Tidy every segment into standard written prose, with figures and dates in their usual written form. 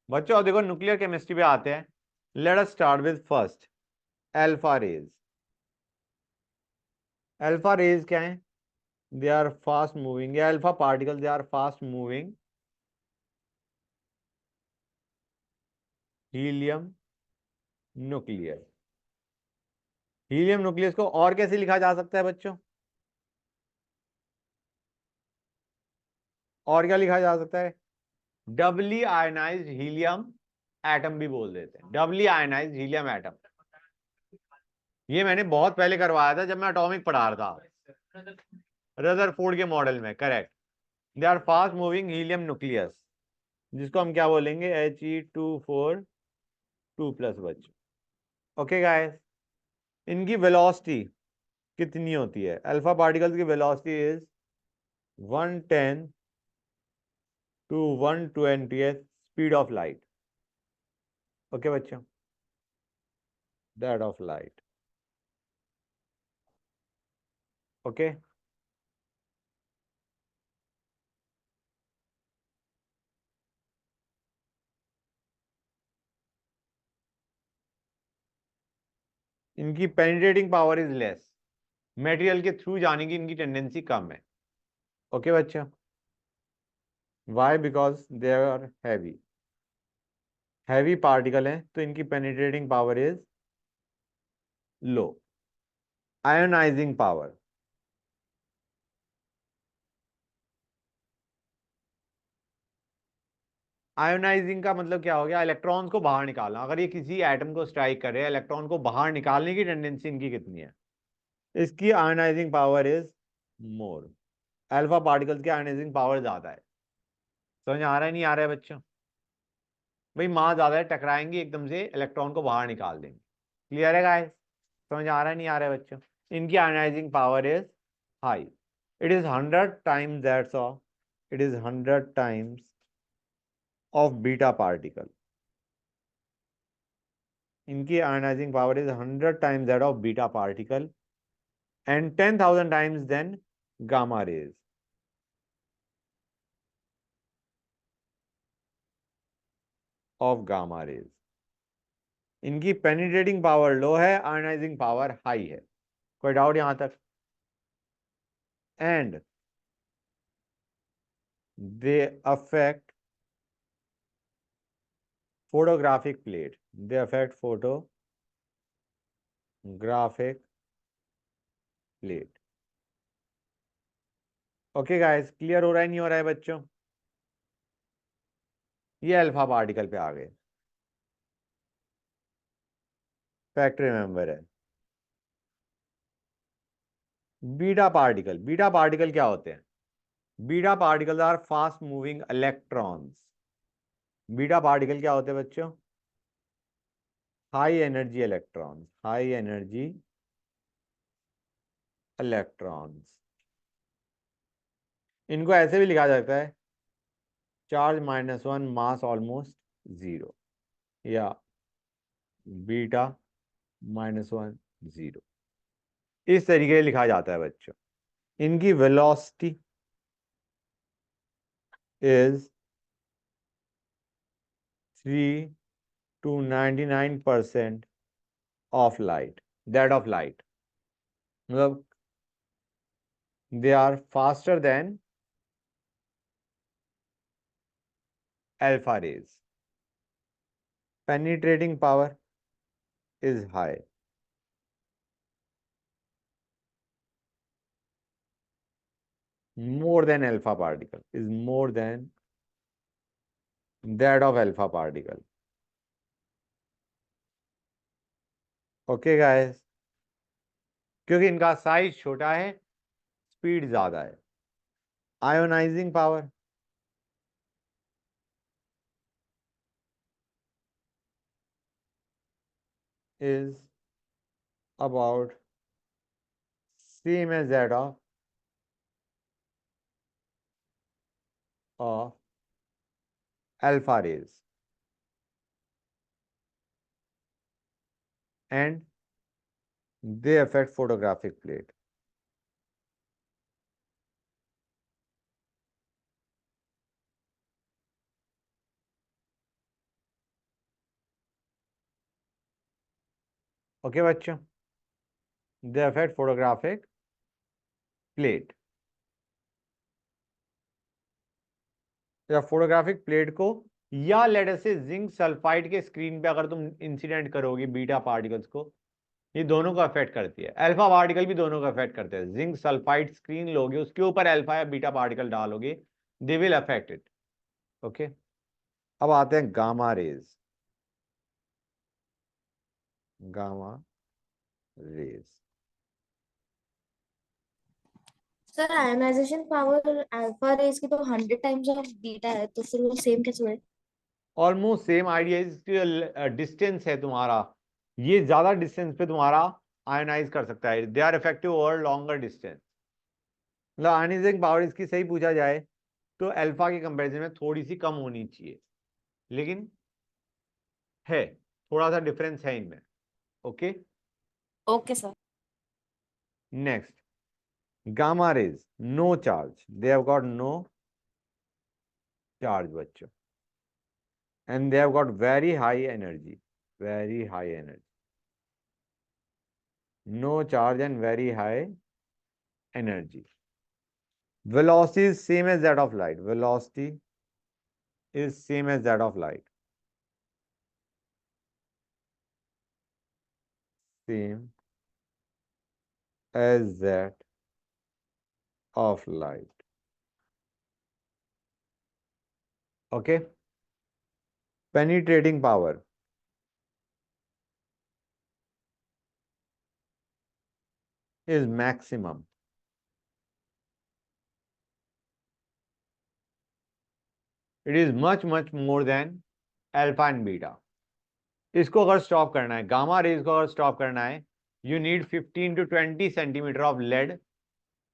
बच्चों अब देखो न्यूक्लियर केमिस्ट्री पे आते हैं। Let us start with first alpha rays. Alpha rays क्या है? दे आर फास्ट मूविंग, या alpha particle, they are fast moving helium nucleus. Helium nucleus को और कैसे लिखा जा सकता है बच्चों? और क्या लिखा जा सकता है? डबली आयनाइज्ड हीलियम एटम भी बोल देते हैं, डबली आयनाइज्ड हीलियम एटम। ये मैंने बहुत पहले करवाया था जब मैं एटॉमिक पढ़ा रहा था, रदरफोर्ड के मॉडल में। Correct. They are fast moving helium nucleus, जिसको हम क्या बोलेंगे? He2 4 2 प्लस बच्चों। ओके गाइस, इनकी वेलोसिटी कितनी होती है? अल्फा पार्टिकल्स की velocity is 1/10 to 1/20 speed of light. Okay बच्चों, दैट ऑफ लाइट। ओके, इनकी penetrating power is less, material के थ्रू जाने की इनकी टेंडेंसी कम है। ओके बच्चों, why? Because they are heavy, heavy particle हैं तो इनकी penetrating power is low. Ionizing power, ionizing का मतलब क्या हो गया? इलेक्ट्रॉन्स को बाहर निकालना। अगर ये किसी एटम को स्ट्राइक करे, इलेक्ट्रॉन को बाहर निकालने की टेंडेंसी इनकी कितनी है? इसकी ionizing power is more. Alpha particles की आयोनाइजिंग पावर ज्यादा है। समझ आ रहा है नहीं आ रहा है बच्चों? भाई मास ज्यादा है, टकराएंगे एकदम से, इलेक्ट्रॉन को बाहर निकाल देंगे। क्लियर है गाइस? समझ आ रहा है नहीं आ रहा है बच्चों? इनकी ionising power is high. It is 100 times that's of, it is 100 times of beta particle. इनकी ionising power is 100 times that of beta particle and 10,000 times than gamma rays. Of gamma rays. इनकी penetrating power low है, ionising power high है। कोई doubt यहां तक? And they affect photographic plate, they affect photographic plate। Okay guys, clear हो रहा है नहीं हो रहा है बच्चों? ये अल्फा पार्टिकल पे आ गए। फैक्ट रिमेंबर है। बीटा पार्टिकल, बीटा पार्टिकल क्या होते हैं? Beta particle are fast moving electrons. Beta particle क्या होते हैं बच्चों? High energy electrons, high energy electrons. इनको ऐसे भी लिखा जाता है, चार्ज -1 मास ऑलमोस्ट जीरो, या बीटा -1 0। इस तरीके से लिखा जाता है बच्चों। इनकी velocity is 3 to 99% of light, that of light. मतलब they are faster than alpha rays. Penetrating power is high, more than alpha particle, is more than that of alpha particle। Okay guys, क्योंकि इनका size छोटा है, speed ज्यादा है। Ionising power is about same as that of alpha rays, and they affect photographic plate। Okay बच्चों, they affect photographic plate, या photographic plate को, या लेट अस से जिंक सल्फाइड के स्क्रीन पे अगर तुम इंसिडेंट करोगे बीटा पार्टिकल्स को, ये दोनों को अफेक्ट करती है। अल्फा पार्टिकल भी दोनों को अफेक्ट करते हैं। जिंक सल्फाइड स्क्रीन लोगे, उसके ऊपर अल्फा या बीटा पार्टिकल डालोगे, they will affect it. Okay, अब आते हैं gamma rays. Gamma rays, sir ionization power alpha rays की तो 100 टाइम्स ऑफ बीटा है, तो फिर वो सेम कैसे हुए? Almost same idea. डिस्टेंस है तुम्हारा, ये ज्यादा डिस्टेंस पे तुम्हारा आयोनाइज कर सकता है। They are effective over longer distance. मतलब आयोनाइजिंग पावर इसकी सही पूछा जाए तो अल्फा के कंपैरिजन में थोड़ी सी कम होनी चाहिए, लेकिन है, थोड़ा सा डिफरेंस है इनमें। Okay, okay sir. Next, gamma rays no charge, they have got no charge बच्चों, and they have got very high energy, very high energy, no charge and very high energy. Velocity is same as that of light. Velocity is same as that of light. Same as that of light. Okay. Penetrating power is maximum. It is much more than alpha and beta. इसको अगर stop करना है, gamma rays को अगर stop करना है, you need 15 to 20 centimetre of lead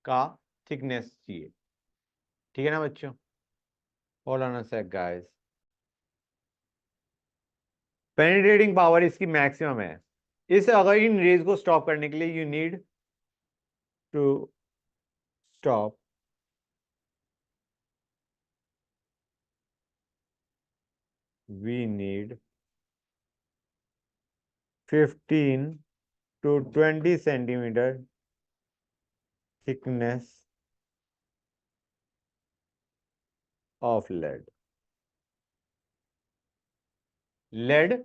का thickness चाहिए। ठीक है ना बच्चों? Hold on a sec guys. Penetrating power इसकी मैक्सिमम है। इस अगर इन रेज को स्टॉप करने के लिए you need to stop we need 15 to 20 centimeter thickness of lead. lead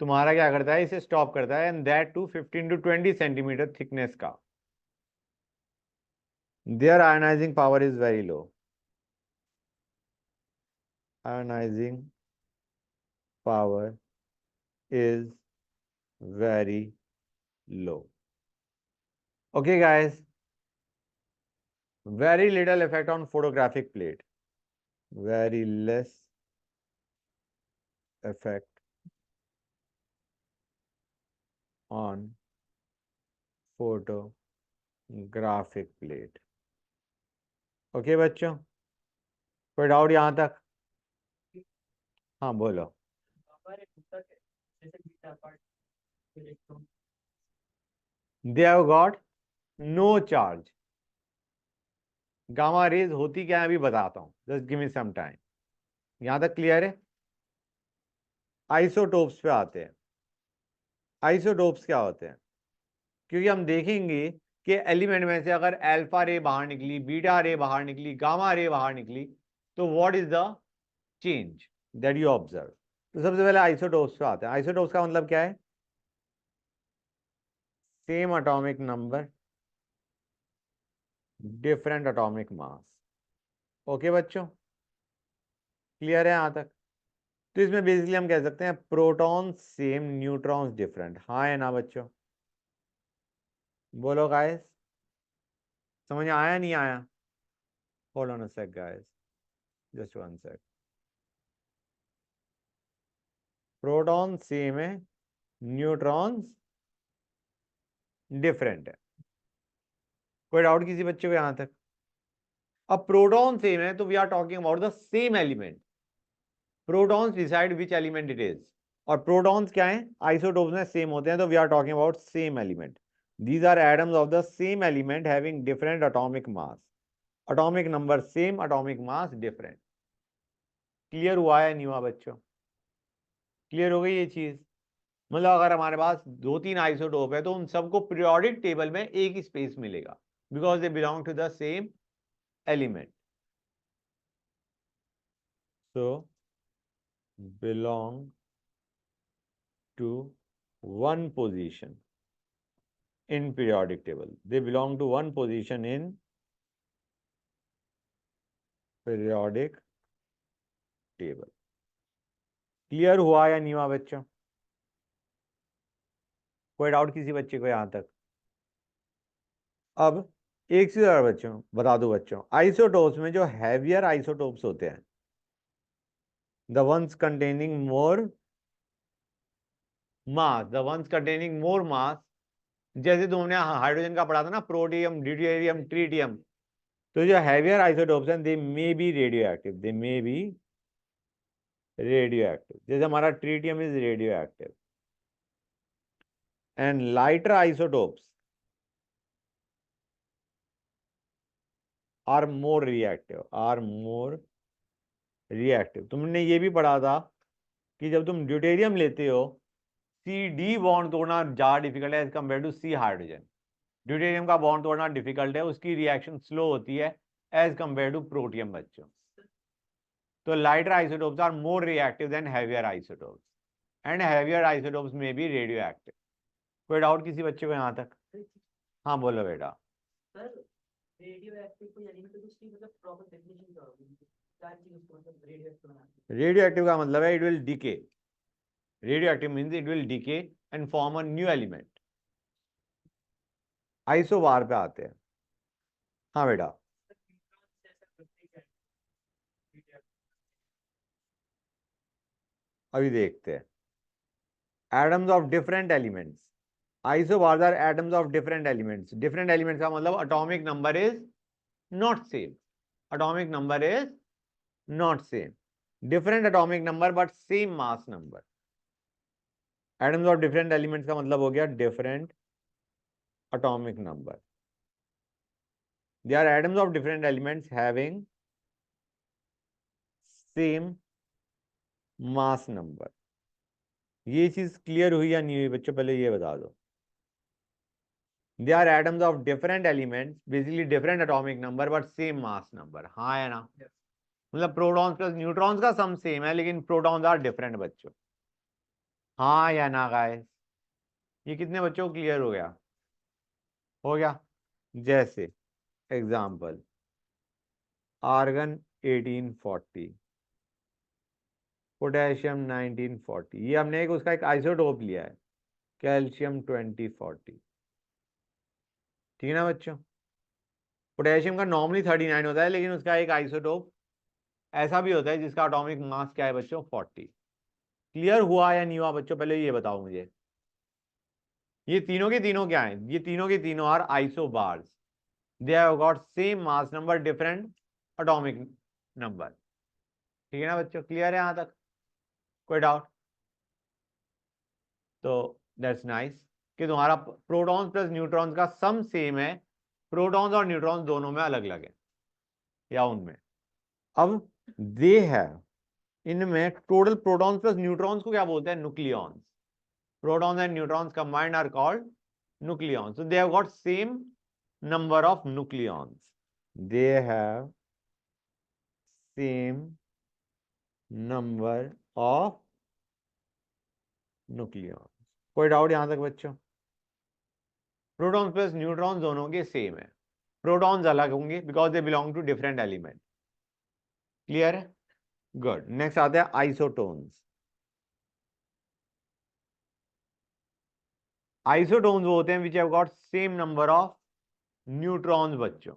तुम्हारा क्या करता है, इसे स्टॉप करता है, and that to 15 to 20 centimetre thickness का। their ionizing power is very low. ionizing power is very low. Okay guys, very little effect on photographic plate, very less effect on photographic plate. Okay बच्चों, कोई doubt यहां तक? हाँ बोलो। They have got no charge. Gamma rays होती क्या है अभी बताता हूं, just give me some time. यहां तक क्लियर है? आइसोटोप्स पे आते हैं। आइसोटोप्स क्या होते हैं? क्योंकि हम देखेंगे कि एलिमेंट में से अगर अल्फा रे बाहर निकली, बीटा रे बाहर निकली, गामा रे बाहर निकली, तो what is the change that you observe? तो सबसे पहले आइसोटोप्स पे आते हैं। आइसोटोप्स का मतलब क्या है? Same atomic number, different atomic मास। ओके बच्चों, क्लियर है यहां तक? तो इसमें बेसिकली हम कह सकते हैं प्रोटॉन सेम, न्यूट्रॉन्स डिफरेंट। हाँ है ना बच्चों? बोलो गाइस, समझ आया नहीं आया? Hold on a sec guys, just one sec. Proton same है, न्यूट्रॉन्स डिफरेंट है। कोई डाउट किसी बच्चे को यहां तक? अब प्रोटॉन सेम है तो we are talking about the same element. Protons decide which element it is, और प्रोटॉन्स क्या है, आइसोटोप्स में सेम होते हैं, तो we are talking about same element. These are atoms of the same element having different atomic mass. Atomic number same, atomic mass different. Clear हुआ है नहीं हुआ बच्चों? क्लियर हो गई ये चीज? मतलब अगर हमारे पास 2-3 आइसोटोप है तो उन सबको पीरियोडिक टेबल में एक ही स्पेस मिलेगा, because they belong to the same element. So belong to one position in periodic table. They belong to one position in periodic table. Clear हुआ या नहीं हुआ बच्चों? कोई डाउट किसी बच्चे को यहां तक? अब एक चीज और बच्चों बता दो बच्चों, आइसोटोप्स में जो हैवियर आइसोटोप्स होते हैं, the ones containing more mass, the ones containing more mass, जैसे तुमने हाइड्रोजन का पढ़ा था ना, प्रोटियम, ड्यूटेरियम, ट्रीटियम, तो जो हैवियर आइसोटोप्स हैं they may be radioactive, they may be radioactive. जैसे हमारा tritium is radioactive. And lighter isotopes are more reactive, are more reactive. तुमने ये भी पढ़ा था कि जब तुम ड्यूटेरियम लेते हो, सी डी बॉन्ड तोड़ना ज्यादा डिफिकल्ट है as compare to C hydrogen. Deuterium का बॉन्ड तोड़ना डिफिकल्ट है, उसकी रिएक्शन स्लो होती है एज कम्पेयर टू प्रोटियम बच्चों. तो lighter isotopes are more reactive than heavier isotopes, and heavier isotopes में भी रेडियो एक्टिव. कोई डाउट किसी बच्चे को यहाँ तक? हाँ बोलो बेटा. सर रेडियो एक्टिव को यानी कि उसकी मतलब प्रॉपर डेफिनेशन क्या होगी, क्या चीज उसको मतलब रेडियो एक्टिव बनाती है? रेडियो एक्टिव का मतलब है it will decay. Radioactive means it will decay and form a new element. Isobar पे आते हैं. हाँ बेटा. अभी देखते हैं. Atoms of different elements. Isobars are atoms of different elements. Different elements का मतलब atomic number is not same. Atomic number is not same. Different atomic number but same mass number. Atoms of different elements का मतलब हो गया different atomic number. They are atoms of different elements having same mass number. ये चीज clear हुई या नहीं हुई बच्चों? पहले ये बता दो. They are atoms of different elements, basically different atomic number but same mass number. हाँ या ना? मतलब प्रोटॉन्स प्लस न्यूट्रॉन्स का सम सेम है लेकिन प्रोटॉन्स आर डिफरेंट बच्चों. हाँ या ना गाइस? ये कितने बच्चों को क्लियर हो गया? हो गया. जैसे एग्जाम्पल आर्गन 1840, पोटेशियम 1940. ये हमने उसका एक आइसोटोप लिया है, कैल्शियम 2040. ठीक है ना बच्चों? पोटेशियम का नॉर्मली 39 होता है लेकिन उसका एक आइसोटोप ऐसा भी होता है जिसका एटॉमिक मास क्या है बच्चों? 40. क्लियर हुआ या नहीं हुआ बच्चों? पहले ये बताओ मुझे. ये तीनों के तीनों क्या है? ये तीनों के तीनों are isobars. They have got same mass number, different atomic number. ठीक है ना बच्चों? क्लियर है यहां तक? कोई डाउट? तो दैट्स नाइस कि तुम्हारा प्रोटॉन्स प्लस न्यूट्रॉन्स का सम सेम है, प्रोटॉन्स और न्यूट्रॉन्स दोनों में अलग अलग है या उनमें. अब दे है इनमें टोटल प्रोटॉन्स प्लस न्यूट्रॉन्स को क्या बोलते हैं? Nucleons. Protons and neutrons combined are called nucleons. So they have got same number of nucleons. They have same number of nucleons. कोई डाउट यहां तक बच्चों? प्रोटॉन्स प्लस न्यूट्रॉन्स दोनों के सेम है, प्रोटॉन्स अलग होंगे because they belong to different element. Clear है? गुड. नेक्स्ट आते हैं आइसोटोन्स. आइसोटोन्स वो होते हैं which have got same number of neutrons बच्चों.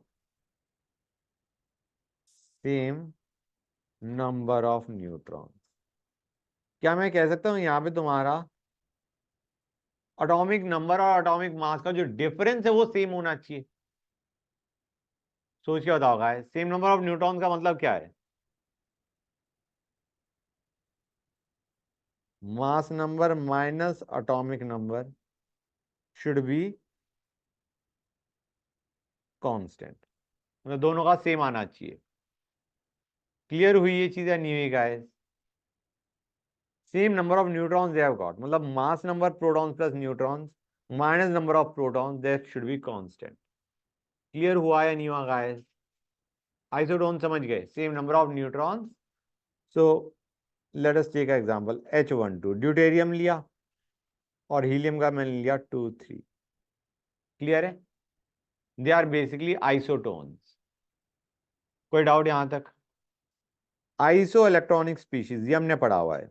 Same number of neutrons. क्या मैं कह सकता हूं यहां पे तुम्हारा एटॉमिक नंबर और एटॉमिक मास का जो डिफरेंस है वो सेम होना चाहिए? सोच के बताओ guys, same number of neutron का मतलब क्या है? मास number minus atomic number should be constant. मतलब दोनों का सेम आना चाहिए. क्लियर हुई ये चीजें नहीं हुई guys? Same number of neutrons they have got, मतलब mass number protons plus neutrons minus number of protons, that should be constant. Clear हुआ या नहीं हुआ गाइस? आइसोटोन समझ गए, same number of neutrons. So let us take example H12, deuterium लिया और helium का मैंने लिया 2 3। क्लियर है? They are basically isotones. कोई डाउट यहां तक? आइसो इलेक्ट्रॉनिक स्पीशीज ये हमने पढ़ा हुआ है,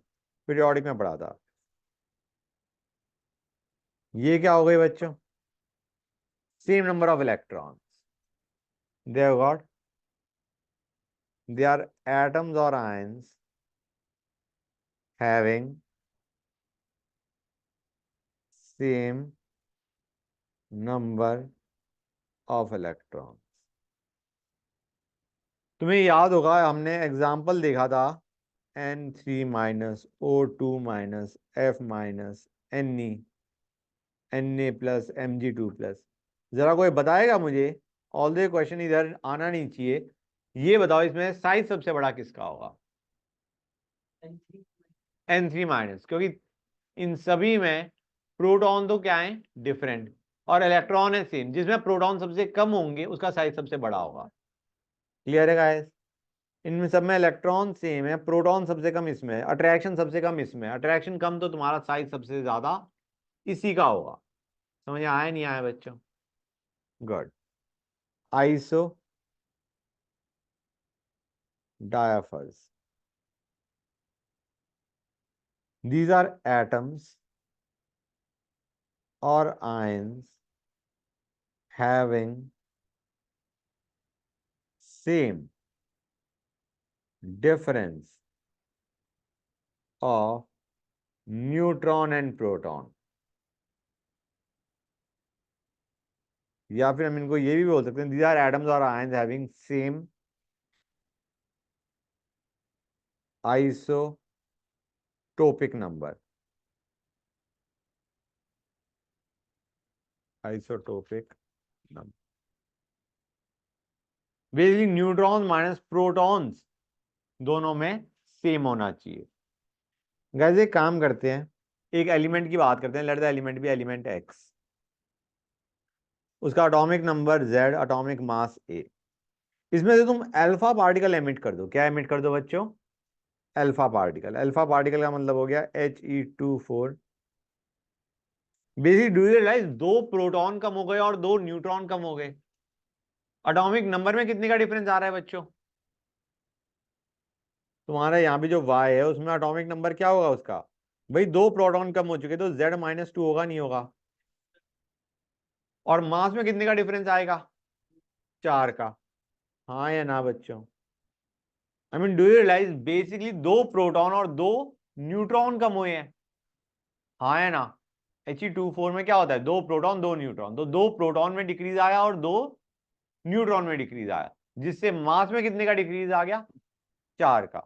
पीरियोडिक में पढ़ा था। ये क्या हो गई बच्चों? Same number of electrons they have got, they are atoms or ions having same number of electrons। तुम्हें याद होगा हमने एग्जाम्पल देखा था N3 minus O2 minus F minus Ne Na plus Mg2 plus. जरा कोई बताएगा मुझे, ऑल द क्वेश्चन इधर आना नहीं चाहिए, ये बताओ इसमें साइज सबसे बड़ा किसका होगा? N3 माइनस, क्योंकि इन सभी में प्रोटॉन तो क्या है? डिफरेंट, और इलेक्ट्रॉन है सेम। जिसमें प्रोटॉन सबसे कम होंगे उसका साइज सबसे बड़ा होगा। क्लियर है गाइस? इनमें सब में इलेक्ट्रॉन सेम है, प्रोटॉन सबसे कम इसमें है, अट्रैक्शन सबसे कम इसमें है। अट्रैक्शन कम तो तुम्हारा साइज सबसे ज्यादा इसी का होगा। समझ आया नहीं आया बच्चों? Good. Isodiaphers, these are atoms or ions having same difference of neutron and proton। या फिर हम इनको ये भी बोल सकते हैं, these are atoms or ions having same isotopic number। isotopic number basically neutron minus protons दोनों में सेम होना चाहिए। गाइस एक काम करते हैं, एक एलिमेंट की बात करते हैं, let the element be element X, उसका atomic number Z, atomic mass A। इसमें से तुम अल्फा पार्टिकल एमिट कर दो। क्या एमिट कर दो बच्चों? Alpha particle. अल्फा पार्टिकल का मतलब हो गया He24। Basically do you realize दो प्रोटॉन कम हो गए और दो न्यूट्रॉन कम हो गए। एटॉमिक नंबर में कितने का डिफरेंस आ रहा है बच्चों? तुम्हारा यहाँ भी जो Y है उसमें एटॉमिक नंबर क्या होगा उसका? भाई दो प्रोटॉन कम हो चुके तो Z-2 होगा नहीं होगा? और मास में कितने का डिफरेंस आएगा? 4 का। हाँ या ना बच्चों? I mean do you realize basically दो प्रोटॉन और दो न्यूट्रॉन कम हुए हैं। हाँ या ना? He24 में क्या होता है? दो प्रोटॉन दो न्यूट्रॉन, तो दो प्रोटॉन में डिक्रीज आया और दो न्यूट्रॉन में डिक्रीज आया, जिससे मास में कितने का डिक्रीज आ गया? 4 का।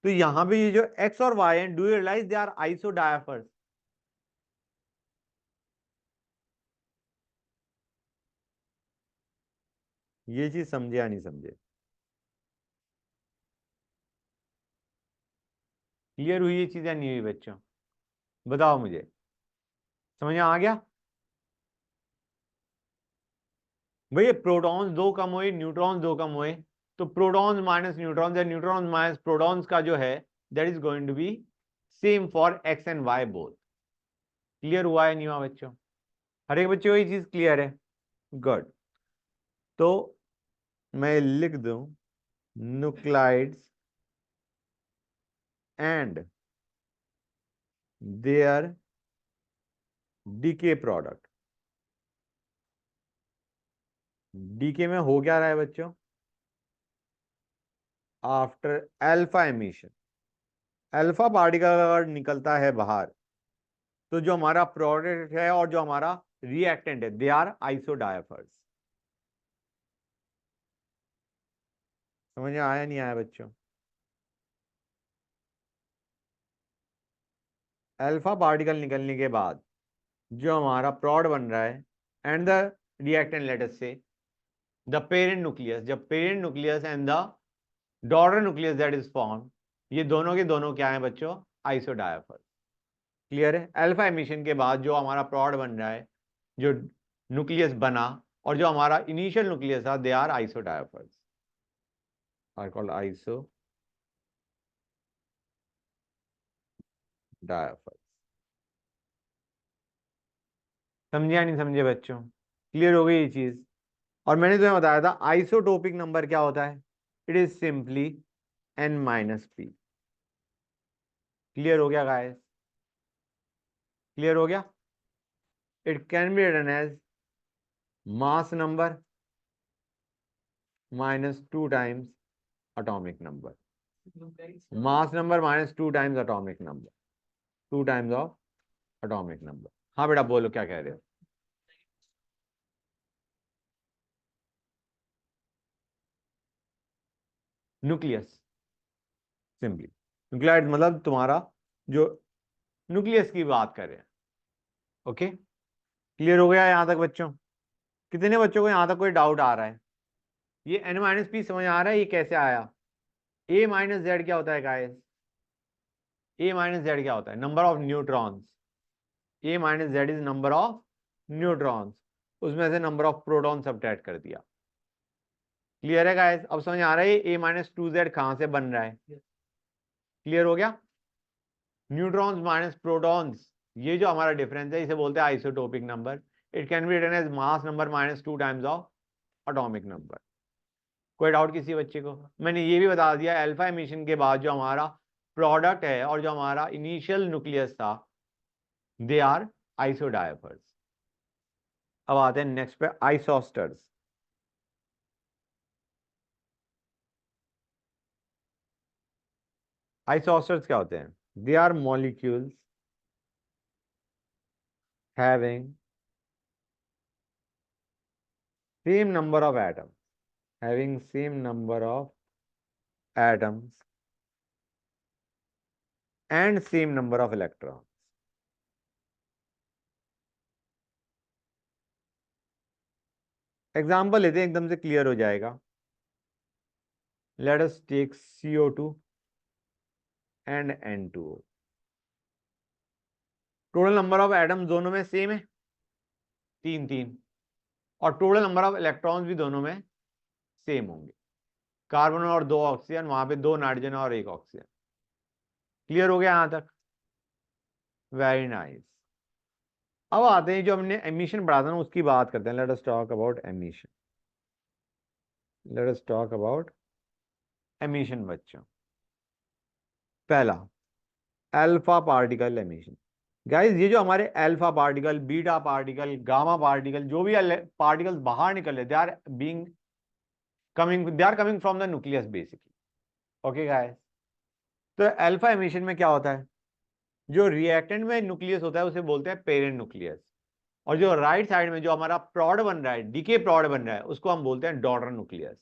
तो यहां पे ये जो एक्स और वाई है, do you realise they are isodiaphers. ये चीज समझे या नहीं समझे? क्लियर हुई ये चीज या नहीं हुई बच्चों? बताओ मुझे, समझ में आ गया? भैया प्रोटॉन्स दो कम हुए, न्यूट्रॉन्स दो कम हुए, तो प्रोटॉन्स माइनस न्यूट्रॉन्स या न्यूट्रॉन्स माइनस प्रोटॉन्स का जो है that is going to be same for X and Y both. Clear हुआ है नहीं हुआ बच्चों? हर एक बच्चे को ये चीज क्लियर है? गुड। तो मैं लिख दूं nuclides and their decay product. Decay में हो क्या रहा है बच्चों? After alpha emission, alpha particle अगर निकलता है बाहर तो जो हमारा प्रोडक्ट है और जो हमारा रिएक्टेंट है दे आर आइसोडायफर्स। समझ में आया नहीं आया बच्चों? अल्फा पार्टिकल निकलने के बाद जो हमारा प्रोड बन रहा है and the reactant let us से द पेरेंट न्यूक्लियस, जब parent nucleus and the daughter nucleus that is form, ये दोनों के दोनों क्या है बच्चों? आइसोडायफर्स। क्लियर है? अल्फा एमिशन के बाद जो हमारा प्रोड बन रहा है, जो न्यूक्लियस बना और जो हमारा इनिशियल न्यूक्लियस था, they are isodiaphers, are called isodiaphers. समझे या नहीं समझे बच्चों? क्लियर हो गई ये चीज? और मैंने तुम्हें बताया था आइसोटोपिक नंबर क्या होता है, it is simply n-p। Clear हो गया गाइस? क्लियर हो गया? It can be written as mass number minus 2 times atomic number. Mass number minus 2 times atomic number. 2 times of atomic number. हाँ बेटा बोलो क्या कह रहे हो? न्यूक्लियस, सिंपली न्यूक्लियाइड मतलब तुम्हारा जो न्यूक्लियस की बात कर रहे हैं। ओके, क्लियर हो गया यहां तक बच्चों? कितने बच्चों को यहां तक कोई डाउट आ रहा है? ये n-p समझ आ रहा है? ये कैसे आया? a माइनस जेड क्या होता है गाइस? a माइनस जेड क्या होता है? Number of neutrons. a minus Z is number of neutrons, उसमें से नंबर ऑफ प्रोटॉन सब्ट्रैक्ट कर दिया। क्लियर है गाइस? अब समझ आ रहा है a माइनस 2z कहां से बन रहा है? क्लियर हो गया? न्यूट्रॉन्स माइनस प्रोटॉन्स, ये जो हमारा डिफरेंस है इसे बोलते हैं isotopic number. It can be written as mass number minus 2 times of atomic number. कोई डाउट किसी बच्चे को? मैंने ये भी बता दिया अल्फा एमिशन के बाद जो हमारा प्रोडक्ट है और जो हमारा इनिशियल न्यूक्लियस था, दे आर आइसोडायफर्स। अब आते हैं नेक्स्ट पे, आइसोस्टर्स। आइसोस्टर्स क्या होते हैं? They are molecules having same number of atoms, having same number of atoms and same number of electrons. Example लेते हैं, एकदम से क्लियर हो जाएगा। Let us take CO2 and N2O। Total number of atoms दोनों में सेम है, 3 और टोटल नंबर ऑफ इलेक्ट्रॉन्स भी दोनों में सेम होंगे। कार्बन और 2 ऑक्सीजन, वहां पे 2 नाइट्रोजन और 1 ऑक्सीजन। क्लियर हो गया यहां तक? Very nice. अब आते हैं जो हमने एमिशन पढ़ा था ना, उसकी बात करते हैं। Let us talk about emission. Let us talk about emission बच्चों। पहला, अल्फा पार्टिकल एमिशन। गाइस ये जो हमारे alpha particle, beta particle, gamma particle, जो भी पार्टिकल्स बाहर निकल रहे, they are coming from the nucleus basically. Okay guys, तो अल्फा एमिशन में क्या होता है? जो रिएक्टेंट में न्यूक्लियस होता है उसे बोलते हैं पेरेंट न्यूक्लियस, और जो राइट साइड में जो हमारा प्रोड बन रहा है, डीके प्रोड बन रहा है, उसको हम बोलते हैं डॉटर न्यूक्लियस।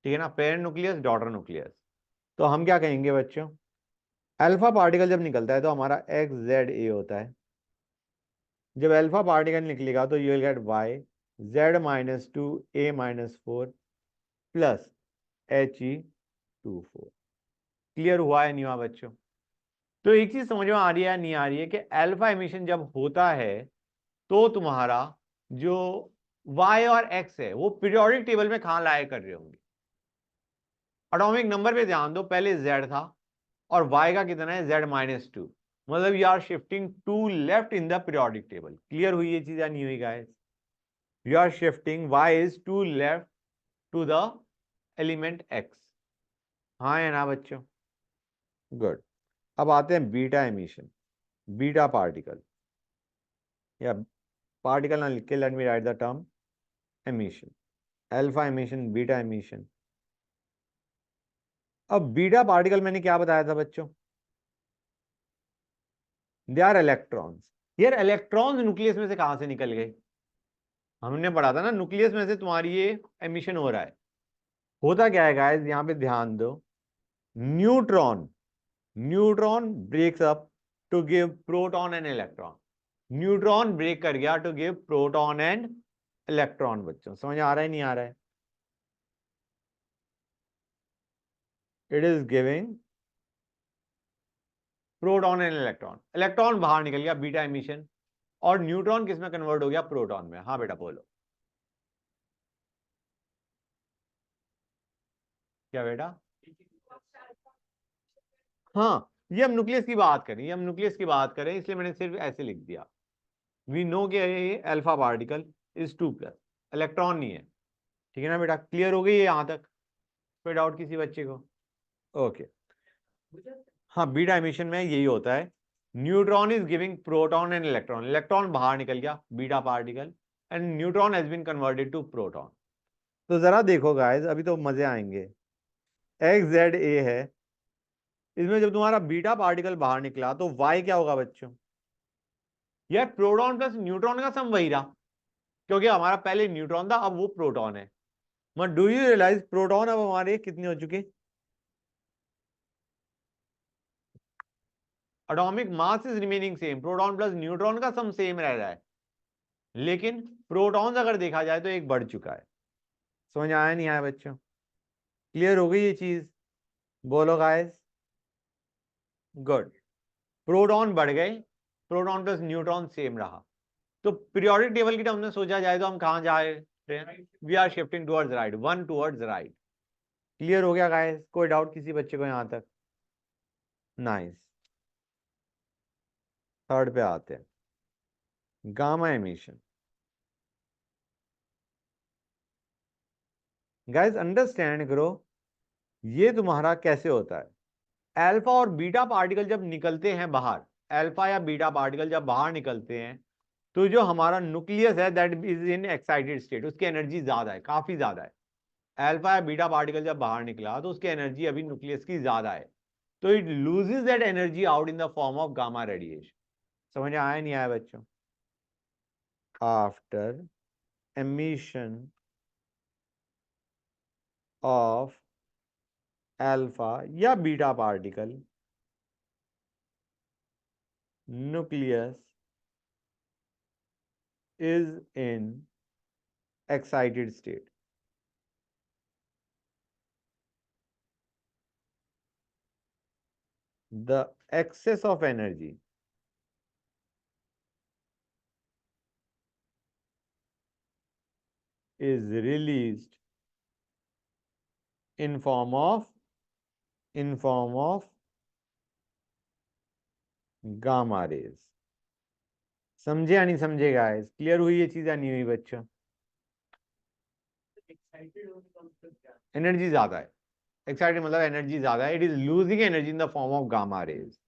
ठीक है ना? Parent nucleus, daughter nucleus. तो हम क्या कहेंगे बच्चों? अल्फा पार्टिकल जब निकलता है तो हमारा XZA होता है। जब अल्फा पार्टिकल निकलेगा तो you will get YZ-2A-4 plus He2 4। Clear हुआ है नहीं हुआ बच्चों? तो एक चीज समझ में आ रही है या नहीं आ रही है कि अल्फा एमिशन जब होता है तो तुम्हारा जो Y और X है वो पीरियोडिक टेबल में कहां लाया कर रहे होंगे? एटॉमिक नंबर पे ध्यान दो, पहले Z था और Y का कितना है? Z-2। मतलब you are shifting to left in the periodic table. Clear हुई ये चीज या नहीं हुई guys? You are shifting Y is to left to the element X। हाँ या ना बच्चों? गुड। अब आते हैं बीटा एमिशन। बीटा पार्टिकल या पार्टिकल ना लिख के let me write the term emission. Alpha emission, beta emission. अब बीटा पार्टिकल मैंने क्या बताया था बच्चों? They are electrons. यार इलेक्ट्रॉन्स न्यूक्लियस में से कहां से निकल गए? हमने पढ़ा था ना, न्यूक्लियस में से तुम्हारी ये एमिशन हो रहा है। होता क्या है गाइस, यहां पे ध्यान दो। Neutron neutron breaks up to give proton and electron. Neutron break कर गया to give proton and electron. बच्चों समझ आ रहा है नहीं आ रहा है? It is giving proton and electron, electron बाहर निकल गया, बीटा एमिशन, और न्यूट्रॉन किस में कन्वर्ट हो गया, प्रोटॉन में। हाँ बेटा बोलो, क्या बेटा? हाँ, ये हम न्यूक्लियस की बात करें, ये हम न्यूक्लियस की बात करें, इसलिए मैंने सिर्फ ऐसे लिख दिया। वी नो कि ये अल्फा पार्टिकल इज 2+, इलेक्ट्रॉन नहीं है। ठीक है ना बेटा, क्लियर हो गई है यहां तक? कोई डाउट किसी बच्चे को? ओके। हाँ, बीटा एमिशन में यही होता है, neutron is giving proton and electron, electron बाहर निकल गया, beta particle, and neutron has been converted to proton. तो जरा देखो गाइस, अभी तो मजे आएंगे। XZA है, इसमें जब तुम्हारा बीटा पार्टिकल बाहर निकला तो Y क्या होगा बच्चों? यह प्रोटॉन प्लस न्यूट्रॉन का सम वही रहा, क्योंकि हमारा पहले न्यूट्रॉन था, अब वो प्रोटॉन है। मगर डू यू रियलाइज प्रोटॉन अब हमारे कितने हो चुके? Atomic mass is remaining same, proton plus neutron का सम सेम रह रहा है, लेकिन प्रोटॉन्स अगर देखा जाए तो एक बढ़ चुका है। समझ आया नहीं आया बच्चों? क्लियर हो गई ये चीज? बोलो गाइस। गुड। प्रोटॉन बढ़ गए, प्रोटॉन प्लस न्यूट्रॉन सेम रहा। तो पीरियोडिक टेबल की टर्म में सोचा जाए तो हम कहां जा रहे हैं? We are shifting towards right, 1 towards right. Clear हो गया गाइस? कोई डाउट किसी बच्चे को यहां तक? नाइस। थर्ड पे आते हैं, गामा एमिशन। गाइस अंडरस्टैंड करो, ये तुम्हारा कैसे होता है। अल्फा और बीटा पार्टिकल जब निकलते हैं बाहर, अल्फा या बीटा पार्टिकल जब बाहर निकलते हैं, तो जो हमारा न्यूक्लियस है that is in excited state, उसकी एनर्जी ज्यादा है, काफी ज्यादा है। अल्फा या बीटा पार्टिकल जब बाहर निकला तो उसकी एनर्जी अभी न्यूक्लियस की ज्यादा है, तो it loses that energy out in the form of gamma radiation. समझ आया नहीं आया बच्चों? आफ्टर एमिशन ऑफ अल्फा या beta particle, nucleus is in excited state. The excess of energy is released in form of gamma rays. समझे या नहीं समझे गाइस? क्लियर हुई ये चीज या नहीं हुई बच्चों? एनर्जी ज्यादा है, एक्साइटेड मतलब एनर्जी ज्यादा है, it is losing energy in the form of gamma rays.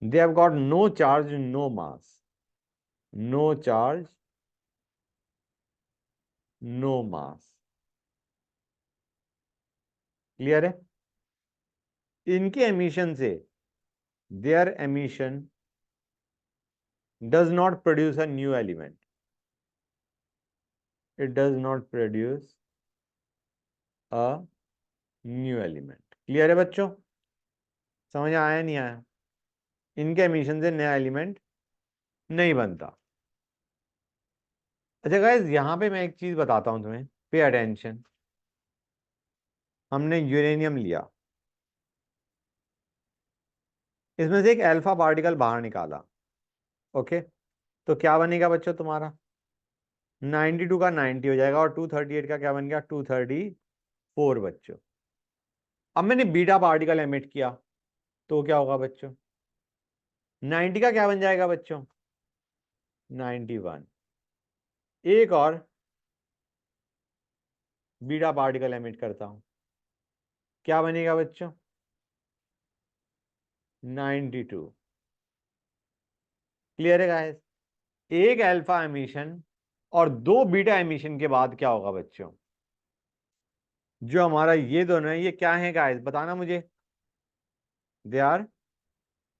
They have got no charge, no mass, no charge, no mass. Clear है? इनके एमिशन से, their emission does not produce a new element. It does not produce a new element. Clear है बच्चों? समझ आया नहीं आया? इनके एमिशन से नया एलिमेंट नहीं बनता। अच्छा गाइस, यहां पे मैं एक चीज बताता हूं तुम्हें, पे अटेंशन। हमने यूरेनियम लिया, इसमें से एक अल्फा पार्टिकल बाहर निकाला, ओके, तो क्या बनेगा बच्चों तुम्हारा? 92 का 90 हो जाएगा, और 238 का क्या बन गया? 234 बच्चों। अब मैंने बीटा पार्टिकल एमिट किया, तो क्या होगा बच्चों? 90 का क्या बन जाएगा बच्चों? 91। एक और बीटा पार्टिकल एमिट करता हूं, क्या बनेगा बच्चों? 92। क्लियर है गाइस? एक अल्फा एमिशन और दो बीटा एमिशन के बाद क्या होगा बच्चों? जो हमारा ये दोनों है, ये क्या है गाइस, बताना मुझे। दे आर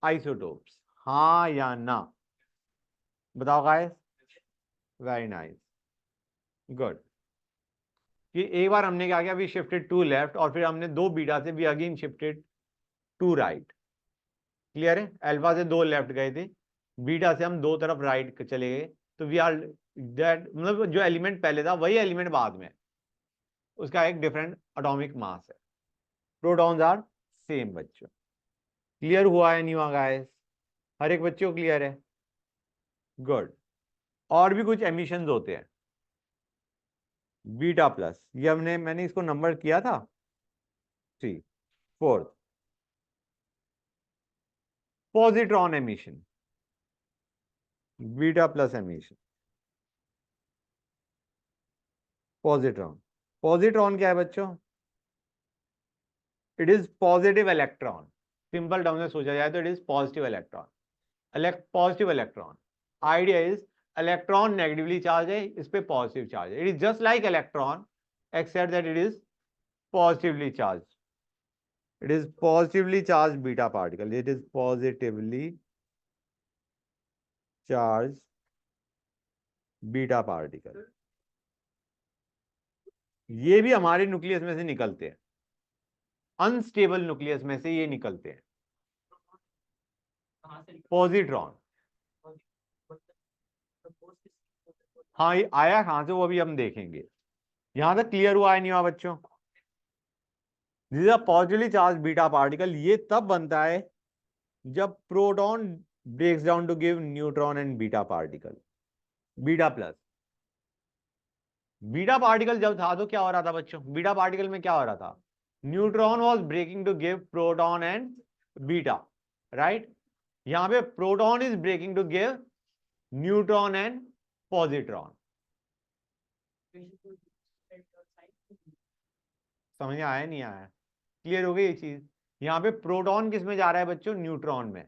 आइसोटोप्स, हाँ या ना? बताओ गाइस। Very nice, good. कि एक बार हमने क्या किया, वी शिफ्टेड टू लेफ्ट, और फिर हमने दो बीटा से we again shifted to right. Clear है? अल्फा से दो लेफ्ट गए थे, बीटा से हम दो तरफ राइट चले गए, तो वी आर दैट, मतलब जो एलिमेंट पहले था वही एलिमेंट बाद में, उसका एक डिफरेंट एटॉमिक मास है। प्रोटॉन्स आर सेम बच्चों। क्लियर हुआ है नहीं हुआ गाइस? हर एक बच्चे को क्लियर है? गुड। और भी कुछ एमिशंस होते हैं। बीटा प्लस, ये मैंने इसको नंबर किया था 3। Fourth, positron emission, beta plus emission. Positron, positron क्या है बच्चों? It is positive electron. Simple term में सोचा जाए तो it is positive electron. Positive electron, idea is electron negatively charge है, इस पे पॉजिटिव चार्ज है। It is just like electron except that it is positively charge. It is positively charged beta particle. It is positively charged beta particle. ये भी हमारे nucleus में से निकलते हैं, अनस्टेबल न्यूक्लियस में से ये निकलते हैं। कहाँ से निकल पॉजिट्रॉन, हाँ ये आया कहां से वो अभी हम देखेंगे। यहां तक क्लियर हुआ है नहीं हुआ बच्चों? This is a positively charge beta particle. ये तब बनता है जब proton breaks down to give neutron and beta particle. Beta plus, beta particle जब था तो क्या हो रहा था बच्चों? बीटा पार्टिकल में क्या हो रहा था? Neutron was breaking to give proton and beta, right? यहां पे proton is breaking to give neutron and positron. समझ में आया नहीं आया? क्लियर हो गई ये चीज? यहां पे प्रोटॉन किस में जा रहा है बच्चों? न्यूट्रॉन में।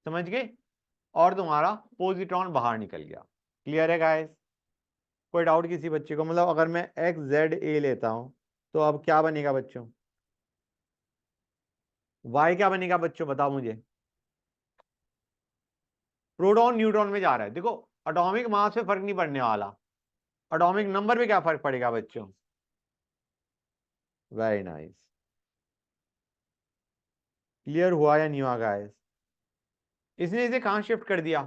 समझ गए? और तुम्हारा पॉजिट्रॉन बाहर निकल गया। क्लियर है गाइस? कोई डाउट किसी बच्चे को? मतलब अगर मैं एक्स जेड ए लेता हूं तो अब क्या बनेगा बच्चों? वाई क्या बनेगा बच्चों, बताओ मुझे। प्रोटॉन न्यूट्रॉन में जा रहा है, देखो एटॉमिक मास पे फर्क नहीं पड़ने वाला, एटॉमिक नंबर पे क्या फर्क पड़ेगा बच्चों? Very nice. क्लियर हुआ या नहीं हुआ गाइस? इसने इसे कहां शिफ्ट कर दिया?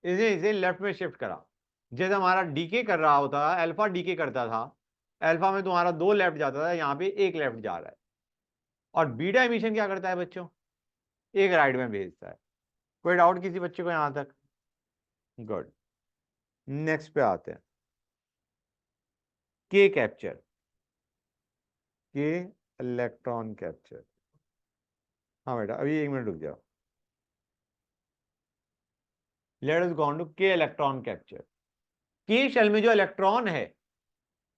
इसने इसे लेफ्ट में शिफ्ट करा। जैसे हमारा डीके कर रहा होता है, अल्फा डीके करता था, अल्फा में तुम्हारा 2 लेफ्ट जाता था, यहाँ पे 1 लेफ्ट जा रहा है। और बीटा एमिशन क्या करता है बच्चों? 1 राइट में भेजता है। कोई डाउट किसी बच्चे को यहां तक? गुड। नेक्स्ट पे आते हैं, के कैप्चर, के इलेक्ट्रॉन कैप्चर। हाँ बेटा अभी 1 मिनट रुक जाओ। Let us go on to K electron capture. K shell में जो इलेक्ट्रॉन है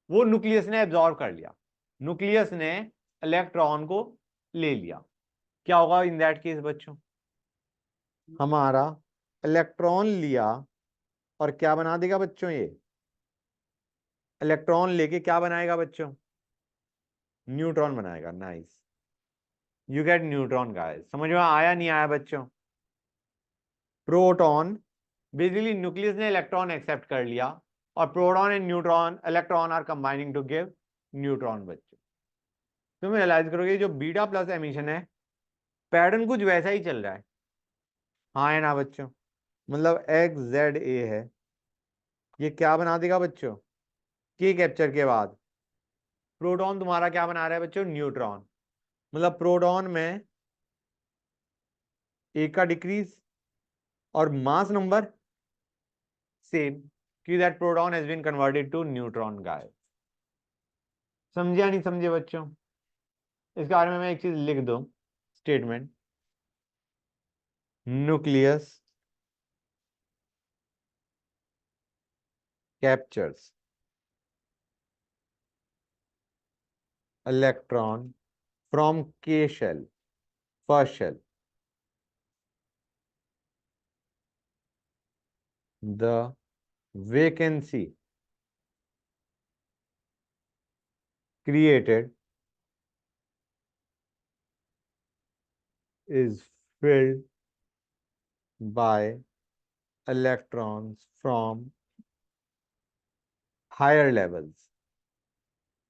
वो न्यूक्लियस ने एब्जॉर्ब कर लिया, न्यूक्लियस ने इलेक्ट्रॉन को ले लिया। क्या होगा इन दैट केस बच्चों? हमारा इलेक्ट्रॉन लिया और क्या बना देगा बच्चों? ये इलेक्ट्रॉन लेके क्या बनाएगा बच्चों? न्यूट्रॉन बनाएगा। Nice, you get neutron guys. समझ में आया नहीं आया बच्चों? प्रोटॉन, बेसिकली न्यूक्लियस ने इलेक्ट्रॉन एक्सेप्ट कर लिया और proton and neutron, electron are combining to give neutron बच्चों। तुम रियलाइज करोगे जो बीटा प्लस एमिशन है, पैटर्न कुछ वैसा ही चल रहा है। हाँ है ना बच्चों? मतलब एक्स जेड ए है, ये क्या बना देगा बच्चों? के कैप्चर के बाद प्रोटॉन तुम्हारा क्या बना रहा है बच्चों? न्यूट्रॉन। मतलब प्रोटॉन में एक का डिक्रीज और मास नंबर सेम, कि that proton has been converted to neutron guys. समझे या नहीं समझे बच्चों? इस बारे में मैं एक चीज लिख दूं, statement, nucleus captures electron from K shell, first shell, the vacancy created is filled by electrons from higher levels.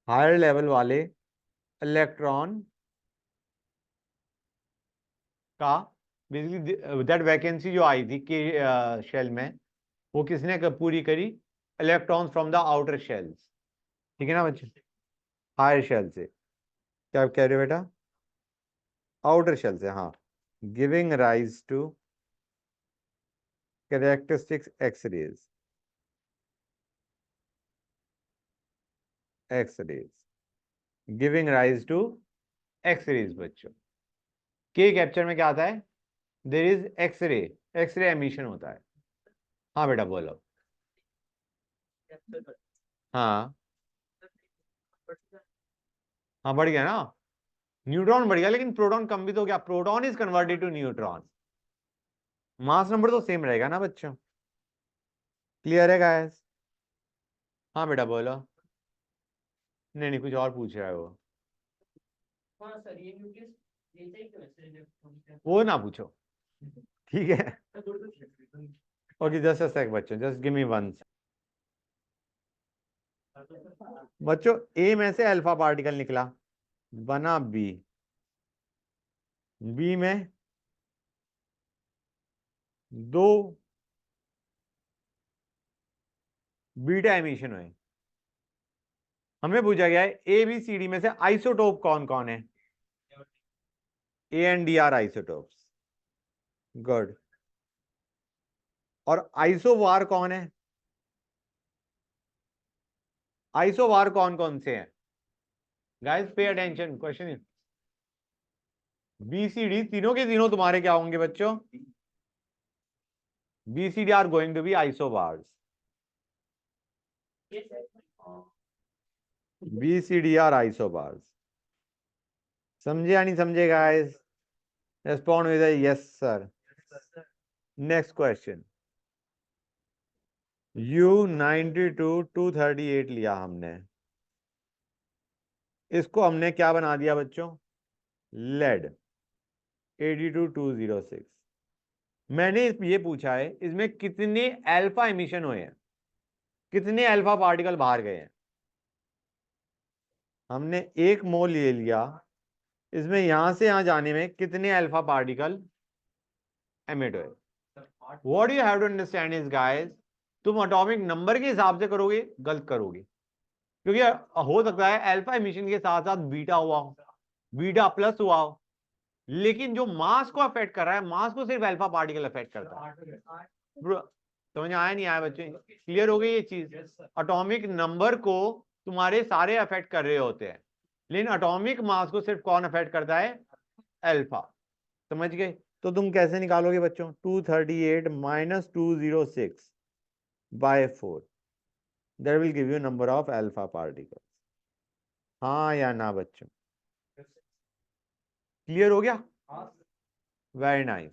Higher level वाले इलेक्ट्रॉन का बेसिकली दैट वैकेंसी जो आई थी के शेल में, वो किसने पूरी करी? Electrons from the outer shells. ठीक है ना बच्चे? हायर शेल से। क्या कह रहे हो बेटा? आउटर शेल से, हाँ, giving rise to characteristics X rays giving rise to X rays. बच्चों के कैप्चर में क्या आता है? देर इज एक्सरे एमिशन होता है। हाँ बेटा बोलो। हाँ हाँ, बढ़ गया ना, न्यूट्रॉन बढ़ गया, लेकिन प्रोटॉन कम भी तो क्या, proton is converted to neutron, mass number तो सेम रहेगा ना बच्चों। क्लियर है गाइस? हाँ बेटा बोलो। नहीं नहीं, कुछ और पूछ रहा है वो। हाँ सर, ये न्यूक्लियस देता ही तो है वो ना पूछो, ठीक है? ओके, जस्ट अ सेक बच्चों, जस्ट गिव मी वन। बच्चों ए में से अल्फा पार्टिकल निकला, बना बी, बी में दो बीटा एमिशन हुए। हमें पूछा गया है ए बी सी डी में से आइसोटोप कौन कौन है? A and D R isotopes. Good. और आइसोवार कौन है? आइसोवार कौन कौन से हैं? Guys pay attention, question. B C D तीनों के तीनों तुम्हारे क्या होंगे बच्चों? B C D are going to be isobars. B C D are isobars. समझे या नहीं समझे guys? Respond with yes sir. Next question. U92 238 लिया हमने, इसको हमने क्या बना दिया बच्चों? लेड 82206। मैंने ये पूछा है इसमें कितने अल्फा एमिशन हुए हैं, कितने अल्फा पार्टिकल बाहर गए हैं। हमने 1 मोल ले लिया, इसमें यहां से यहां जाने में कितने अल्फा पार्टिकल एमिट हुए। What you have to understand is guys, तुम एटॉमिक नंबर के हिसाब से करोगे गलत करोगे, क्योंकि हो सकता है अल्फा एमिशन के साथ साथ बीटा हुआ हो, बीटा प्लस हुआ हो, लेकिन जो मास को अफेक्ट कर रहा है, मास को सिर्फ अल्फा पार्टिकल अफेक्ट करता है। समझ आया नहीं आया बच्चे? क्लियर हो गई ये चीज? एटॉमिक नंबर को तुम्हारे सारे अफेक्ट कर रहे होते हैं, लेकिन एटॉमिक मास को सिर्फ कौन अफेक्ट करता है? अल्फा। समझ गए? तो तुम कैसे निकालोगे बच्चों? 238 minus 206 by 4, that will give you number of alpha particles. हाँ या ना बच्चों? क्लियर हो गया? Very nice.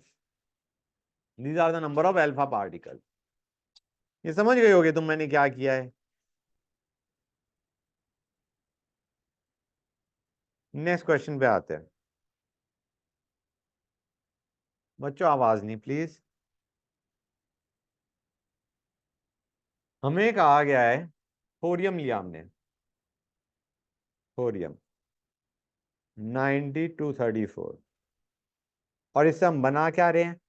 These are the number of alpha particle. ये समझ गए होगे तुम मैंने क्या किया है। नेक्स्ट क्वेश्चन पे आते हैं बच्चों, आवाज नहीं प्लीज। हमें कहा गया है, थोरियम लिया हमने, थोरियम 9234, और इससे हम बना क्या रहे हैं?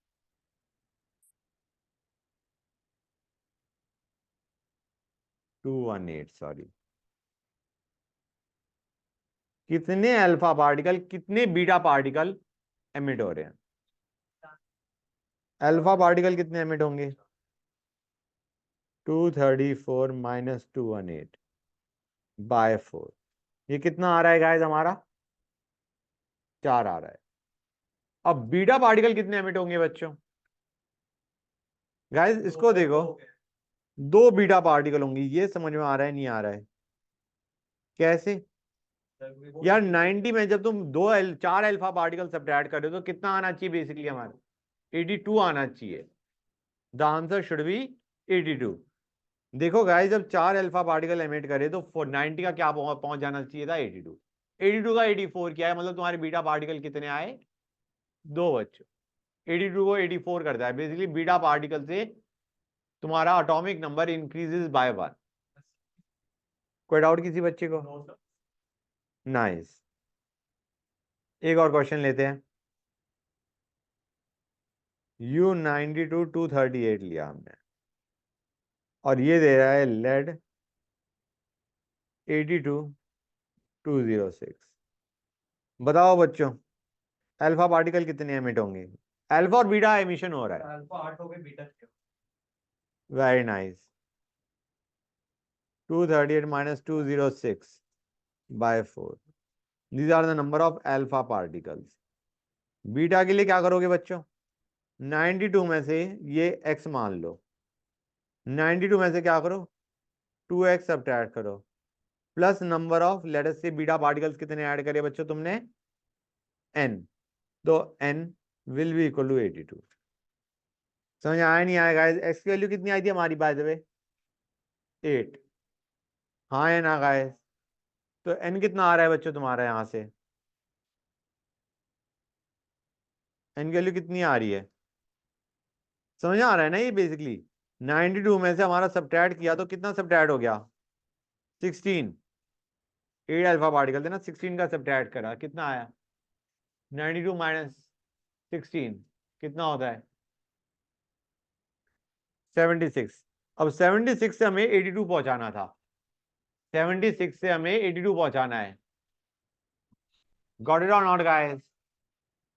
218, सॉरी। कितने अल्फा पार्टिकल, कितने बीटा पार्टिकल एमिट हो रहे हैं? अल्फा पार्टिकल कितने एमिट होंगे? 234 माइनस 218 बाय 4, ये कितना आ रहा है गाइस हमारा? 4 आ रहा है। अब बीटा पार्टिकल कितने एमिट होंगे बच्चों? गाइस इसको देखो, 2 बीटा पार्टिकल होंगे, ये समझ में आ रहा है नहीं आ रहा है? कैसे यार? 90 में जब तुम 4 अल्फा पार्टिकल सब्ट्रैक्ट कर रहे हो तो कितना आना चाहिए बेसिकली हमारा? 82 आना चाहिए। The answer should be 82। देखो गाइस, जब 4 अल्फा पार्टिकल एमिट करे तो 90 का क्या पहुंच जाना चाहिए था? 82। 82 का 84 क्या है, मतलब तुम्हारे बीटा पार्टिकल कितने आए? 2 बच्चों। 82 को 84 करता है, बेसिकली बीटा पार्टिकल से तुम्हारा एटॉमिक नंबर इंक्रीजेस बाय 1। कोई डाउट किसी बच्चे को? नाइस। एक और क्वेश्चन लेते हैं। U92 238 लिया हमने, और ये दे रहा है लेड 82206। बताओ बच्चों, अल्फा पार्टिकल कितने एमिट होंगे? अल्फा और बीटा एमिशन हो रहा है। अल्फा 8 हो गए, beta 6। Very nice. 238 minus 206 by 4. These are the number of alpha particles. Beta के लिए क्या करोगे बच्चों? 92 में से ये x मान लो, 92 में से क्या करो? 2x सब्ट्रैक्ट करो, plus number of let us से बीटा पार्टिकल्स कितने ऐड करे बच्चों तुमने? n. तो n will be equal to 82. समझ आया नहीं आएगा? x की वैल्यू कितनी आई थी हमारी बाय द वे? 8. हाँ या ना गाइस? तो n कितना आ रहा है बच्चों तुम्हारा यहां से? n की वैल्यू कितनी आ रही है? समझ आ रहा है ना? ये बेसिकली 92 में से हमारा सब्ट्रैक्ट किया तो कितना सब्ट्रैक्ट हो गया? 16. 8 अल्फा पार्टिकल थे ना, 16 का सब्ट्रैक्ट करा, कितना आया? 92 माइनस 16 कितना होता है? 76. अब 76 से हमें 82 पहुंचाना था, 76 से हमें 82 पहुंचाना है। गॉट इट और नॉट गाइस?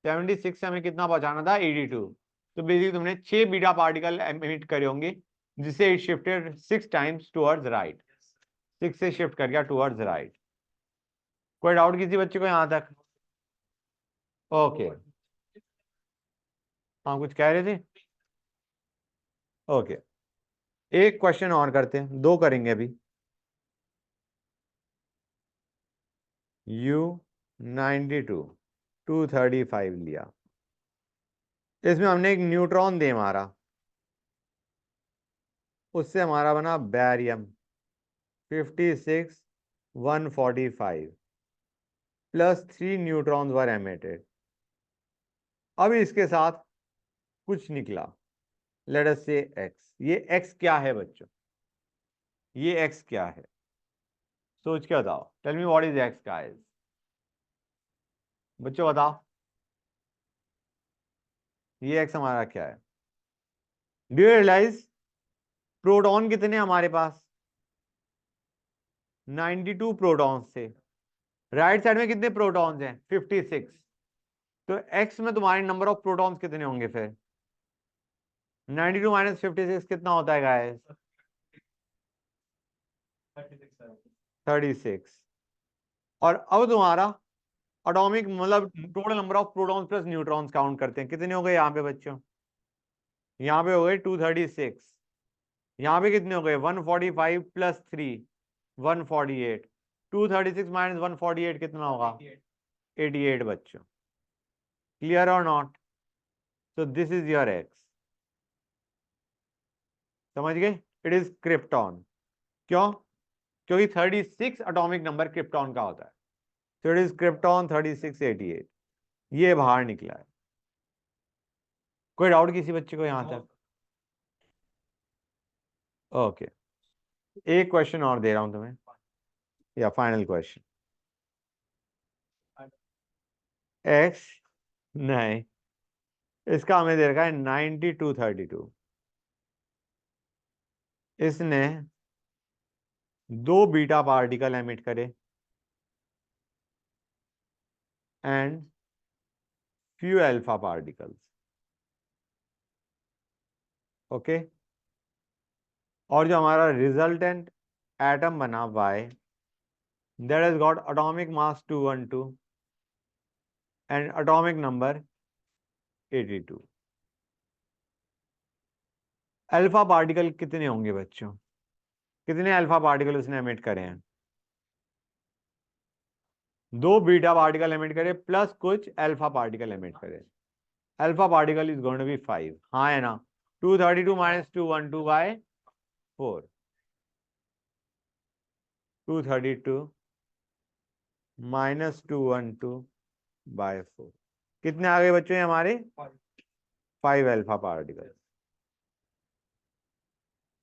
76 से हमें कितना पहुंचाना था? 82. तो बेसिकली तुमने 6 बीटा पार्टिकल एमिट करे होंगे, जिससे it shifted 6 times towards right. 6 से शिफ्ट कर गया टुवर्ड्स राइट। कोई डाउट किसी बच्चे को यहां तक? ओके, हाँ कुछ कह रहे थे? ओके, एक क्वेश्चन और करते हैं, 2 करेंगे अभी। U92 235 लिया, इसमें हमने एक न्यूट्रॉन दे मारा, उससे हमारा बना बैरियम 56 145 प्लस 3 न्यूट्रॉन वर एमिटेड। अब इसके साथ कुछ निकला, लेट अस से x। ये x क्या है बच्चों? ये x क्या है? सोच के बताओ, tell me what is x guys? बच्चों बताओ, ये x हमारा क्या है? डू यू रियलाइज प्रोटॉन कितने हमारे पास? 92 प्रोटॉन्स थे। राइट साइड में कितने प्रोटॉन्स हैं? 56। तो x में तुम्हारे नंबर ऑफ प्रोटॉन्स कितने होंगे फिर? 92 माइनस 56 कितना होता है गाइस? 36। और अब तुम्हारा एटॉमिक मतलब total number of protons plus neutrons count करते हैं, कितने हो गए यहाँ पे बच्चों? यहाँ पे हो गए 236। यहाँ पे कितने हो गए? 145 प्लस 3 148। 236 माइनस 148 कितना होगा? 88 बच्चों। क्लियर और नॉट? तो दिस इज योर एक्स। समझ गए? It is krypton. क्यों? क्योंकि 36 एटॉमिक नंबर क्रिप्टॉन का होता है, तो इट इज क्रिप्टॉन 3688। ये बाहर निकला है। कोई डाउट किसी बच्चे को यहां तक? ओके, एक क्वेश्चन और दे रहा हूं तुम्हें, या फाइनल क्वेश्चन। एक्स नहीं, इसका हमें दे रखा है 9232। इसने 2 बीटा पार्टिकल एमिट करे and few alpha particles. Okay, और जो हमारा रिजल्टेंट एटम बना Y, that has got atomic mass 212 and atomic number 82। Alpha particle कितने होंगे बच्चों? कितने अल्फा पार्टिकल उसने एमिट करे हैं? 2 बीटा पार्टिकल एमिट करे प्लस कुछ अल्फा पार्टिकल एमिट करे। Alpha particle is going to be 5। हाँ है ना? 232 माइनस 212 बाय 4। 232 माइनस 212 बाय 4 कितने आ गए बच्चों ये हमारे? 5 अल्फा पार्टिकल।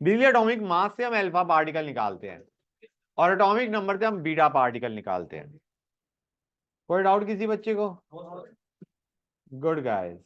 बिजली एटॉमिक मास से हम अल्फा पार्टिकल निकालते हैं और एटॉमिक नंबर से हम बीटा पार्टिकल निकालते हैं। कोई डाउट किसी बच्चे को? Good guys.